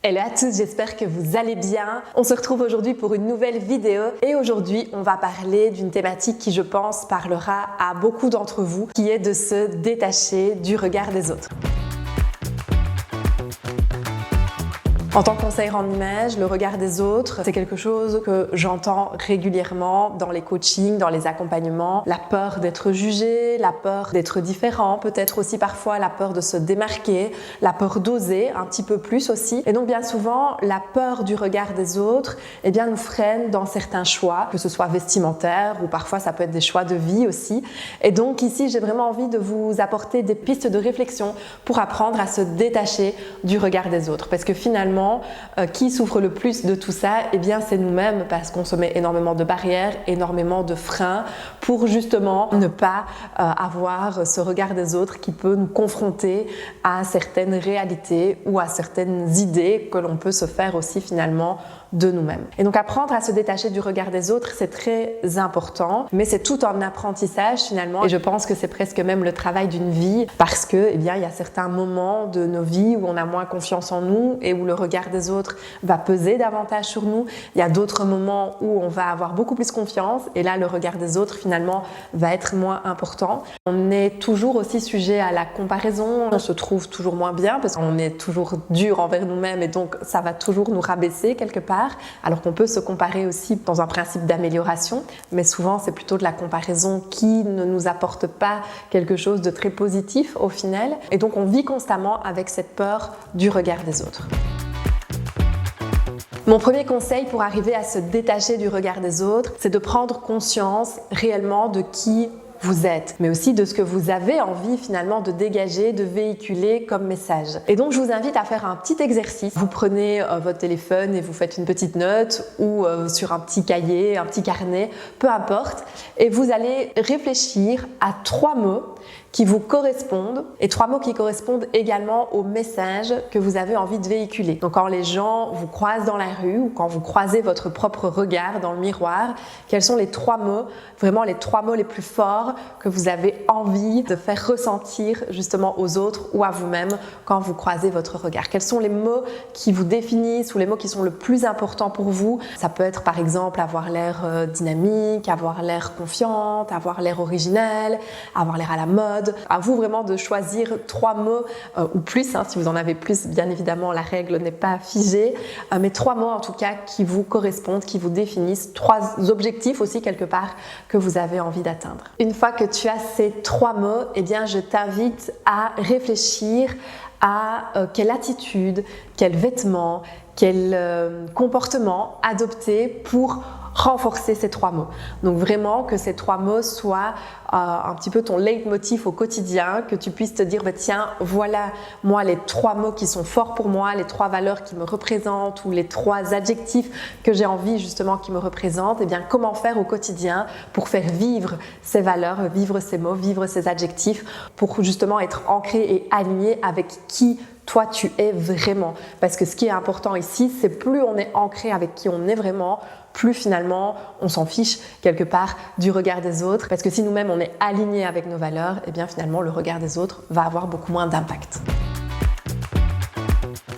Hello à tous, j'espère que vous allez bien. On se retrouve aujourd'hui pour une nouvelle vidéo et aujourd'hui on va parler d'une thématique qui je pense parlera à beaucoup d'entre vous, qui est de se détacher du regard des autres. En tant que conseillère en image, le regard des autres, c'est quelque chose que j'entends régulièrement dans les coachings, dans les accompagnements. La peur d'être jugé, la peur d'être différent, peut-être aussi parfois la peur de se démarquer, la peur d'oser un petit peu plus aussi. Et donc bien souvent, la peur du regard des autres nous freine dans certains choix, que ce soit vestimentaires ou parfois ça peut être des choix de vie aussi. Et donc ici, j'ai vraiment envie de vous apporter des pistes de réflexion pour apprendre à se détacher du regard des autres. Parce que finalement, qui souffre le plus de tout ça? Eh bien, c'est nous-mêmes, parce qu'on se met énormément de barrières, énormément de freins pour justement ne pas avoir ce regard des autres qui peut nous confronter à certaines réalités ou à certaines idées que l'on peut se faire aussi finalement de nous-mêmes. Et donc apprendre à se détacher du regard des autres, c'est très important, mais c'est tout un apprentissage finalement. Et je pense que c'est presque même le travail d'une vie, parce que il y a certains moments de nos vies où on a moins confiance en nous et où le regard des autres va peser davantage sur nous. Il y a d'autres moments où on va avoir beaucoup plus confiance et là le regard des autres finalement va être moins important. On est toujours aussi sujet à la comparaison, on se trouve toujours moins bien parce qu'on est toujours dur envers nous-mêmes et donc ça va toujours nous rabaisser quelque part. Alors qu'on peut se comparer aussi dans un principe d'amélioration, mais souvent c'est plutôt de la comparaison qui ne nous apporte pas quelque chose de très positif au final. Et donc on vit constamment avec cette peur du regard des autres. Mon premier conseil pour arriver à se détacher du regard des autres, c'est de prendre conscience réellement de qui vous êtes, mais aussi de ce que vous avez envie finalement de dégager, de véhiculer comme message. Et donc je vous invite à faire un petit exercice. Vous prenez votre téléphone et vous faites une petite note ou sur un petit cahier, un petit carnet, peu importe, et vous allez réfléchir à 3 mots qui vous correspondent et 3 mots qui correspondent également au message que vous avez envie de véhiculer. Donc quand les gens vous croisent dans la rue ou quand vous croisez votre propre regard dans le miroir, quels sont les 3 mots, vraiment les 3 mots les plus forts que vous avez envie de faire ressentir justement aux autres ou à vous-même quand vous croisez votre regard? Quels sont les mots qui vous définissent ou les mots qui sont le plus importants pour vous? Ça peut être par exemple avoir l'air dynamique, avoir l'air confiante, avoir l'air original, avoir l'air à la mode. À vous vraiment de choisir 3 mots ou plus, si vous en avez plus, bien évidemment la règle n'est pas figée, mais 3 mots en tout cas qui vous correspondent, qui vous définissent, 3 objectifs aussi quelque part que vous avez envie d'atteindre. Une fois que tu as ces 3 mots, je t'invite à réfléchir à quelle attitude, quel vêtement, quel comportement adopter pour renforcer ces 3 mots. Donc vraiment que ces 3 mots soient un petit peu ton leitmotiv au quotidien, que tu puisses te dire tiens, voilà moi les 3 mots qui sont forts pour moi, les 3 valeurs qui me représentent ou les 3 adjectifs que j'ai envie justement qui me représentent. Comment faire au quotidien pour faire vivre ces valeurs, vivre ces mots, vivre ces adjectifs pour justement être ancré et aligné avec qui toi tu es vraiment. Parce que ce qui est important ici, c'est plus on est ancré avec qui on est vraiment, plus finalement on s'en fiche quelque part du regard des autres, parce que si nous-mêmes on est aligné avec nos valeurs, finalement le regard des autres va avoir beaucoup moins d'impact.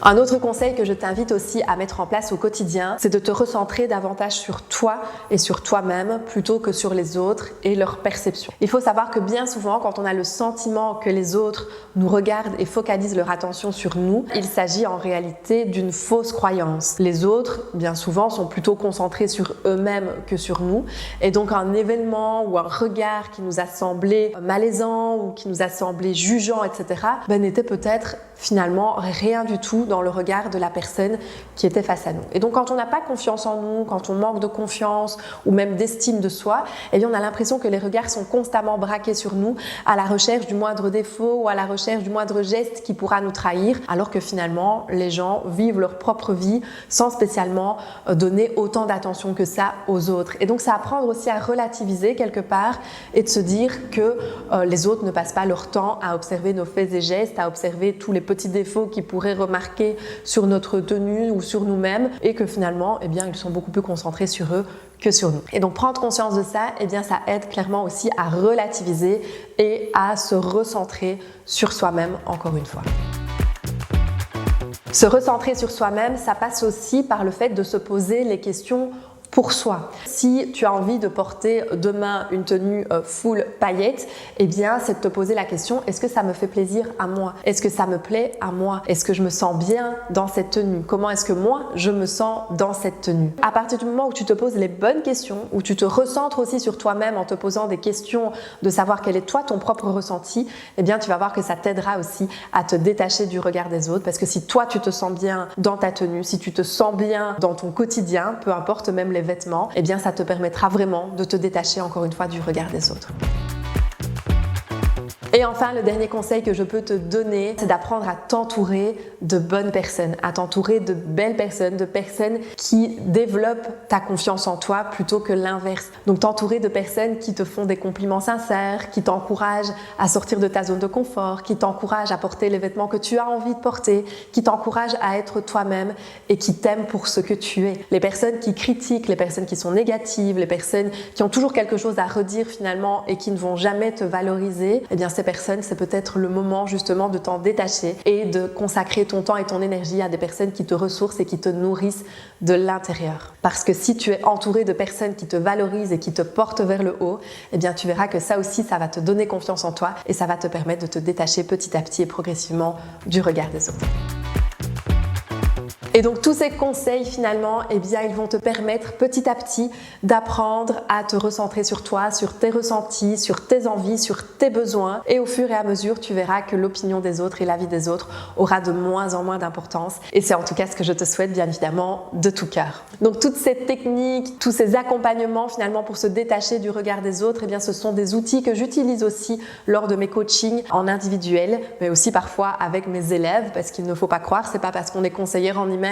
Un autre conseil que je t'invite aussi à mettre en place au quotidien, c'est de te recentrer davantage sur toi et sur toi-même plutôt que sur les autres et leur perception. Il faut savoir que bien souvent, quand on a le sentiment que les autres nous regardent et focalisent leur attention sur nous, il s'agit en réalité d'une fausse croyance. Les autres, bien souvent, sont plutôt concentrés sur eux-mêmes que sur nous. Et donc un événement ou un regard qui nous a semblé malaisant ou qui nous a semblé jugeant, etc., n'était peut-être finalement rien du tout dans le regard de la personne qui était face à nous. Et donc quand on n'a pas confiance en nous, quand on manque de confiance ou même d'estime de soi, on a l'impression que les regards sont constamment braqués sur nous à la recherche du moindre défaut ou à la recherche du moindre geste qui pourra nous trahir, alors que finalement les gens vivent leur propre vie sans spécialement donner autant d'attention que ça aux autres. Et donc c'est apprendre aussi à relativiser quelque part et de se dire que les autres ne passent pas leur temps à observer nos faits et gestes, à observer tous les petits défauts qu'ils pourraient remarquer sur notre tenue ou sur nous-mêmes, et que finalement ils sont beaucoup plus concentrés sur eux que sur nous. Et donc prendre conscience de ça, ça aide clairement aussi à relativiser et à se recentrer sur soi-même encore une fois. Se recentrer sur soi-même, ça passe aussi par le fait de se poser les questions pour soi. Si tu as envie de porter demain une tenue full paillettes, eh bien c'est de te poser la question, est-ce que ça me fait plaisir à moi? Est-ce que ça me plaît à moi? Est-ce que je me sens bien dans cette tenue? Comment est-ce que moi je me sens dans cette tenue? À partir du moment où tu te poses les bonnes questions, où tu te recentres aussi sur toi-même en te posant des questions de savoir quel est toi ton propre ressenti, eh bien tu vas voir que ça t'aidera aussi à te détacher du regard des autres, parce que si toi tu te sens bien dans ta tenue, si tu te sens bien dans ton quotidien, peu importe même les vêtements, eh bien ça te permettra vraiment de te détacher encore une fois du regard des autres. Et enfin, le dernier conseil que je peux te donner, c'est d'apprendre à t'entourer de bonnes personnes, à t'entourer de belles personnes, de personnes qui développent ta confiance en toi plutôt que l'inverse. Donc t'entourer de personnes qui te font des compliments sincères, qui t'encouragent à sortir de ta zone de confort, qui t'encouragent à porter les vêtements que tu as envie de porter, qui t'encouragent à être toi-même et qui t'aiment pour ce que tu es. Les personnes qui critiquent, les personnes qui sont négatives, les personnes qui ont toujours quelque chose à redire finalement et qui ne vont jamais te valoriser, eh bien ces personnes, c'est peut-être le moment justement de t'en détacher et de consacrer ton temps et ton énergie à des personnes qui te ressourcent et qui te nourrissent de l'intérieur. Parce que si tu es entouré de personnes qui te valorisent et qui te portent vers le haut, eh bien tu verras que ça aussi, ça va te donner confiance en toi et ça va te permettre de te détacher petit à petit et progressivement du regard des autres. Et donc tous ces conseils finalement, eh bien ils vont te permettre petit à petit d'apprendre à te recentrer sur toi, sur tes ressentis, sur tes envies, sur tes besoins. Et au fur et à mesure, tu verras que l'opinion des autres et l'avis des autres aura de moins en moins d'importance. Et c'est en tout cas ce que je te souhaite bien évidemment de tout cœur. Donc toutes ces techniques, tous ces accompagnements finalement pour se détacher du regard des autres, eh bien ce sont des outils que j'utilise aussi lors de mes coachings en individuel, mais aussi parfois avec mes élèves, parce qu'il ne faut pas croire, c'est pas parce qu'on est conseillère en image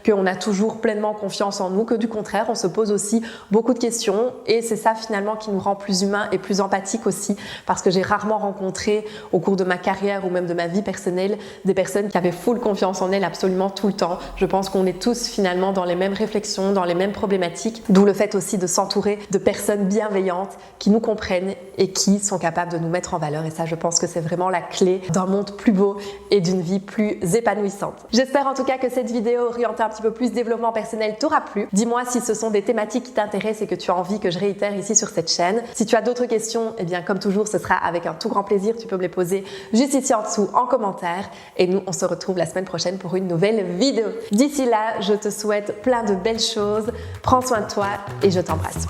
qu'on a toujours pleinement confiance en nous, que du contraire, on se pose aussi beaucoup de questions et c'est ça finalement qui nous rend plus humains et plus empathiques aussi, parce que j'ai rarement rencontré au cours de ma carrière ou même de ma vie personnelle des personnes qui avaient full confiance en elles absolument tout le temps. Je pense qu'on est tous finalement dans les mêmes réflexions, dans les mêmes problématiques, d'où le fait aussi de s'entourer de personnes bienveillantes qui nous comprennent et qui sont capables de nous mettre en valeur, et ça je pense que c'est vraiment la clé d'un monde plus beau et d'une vie plus épanouissante. J'espère en tout cas que cette vidéo orientée un petit peu plus développement personnel t'aura plu. Dis-moi si ce sont des thématiques qui t'intéressent et que tu as envie que je réitère ici sur cette chaîne. Si tu as d'autres questions, eh bien comme toujours ce sera avec un tout grand plaisir, tu peux me les poser juste ici en dessous en commentaire et nous on se retrouve la semaine prochaine pour une nouvelle vidéo. D'ici là, je te souhaite plein de belles choses, prends soin de toi et je t'embrasse.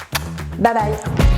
Bye bye.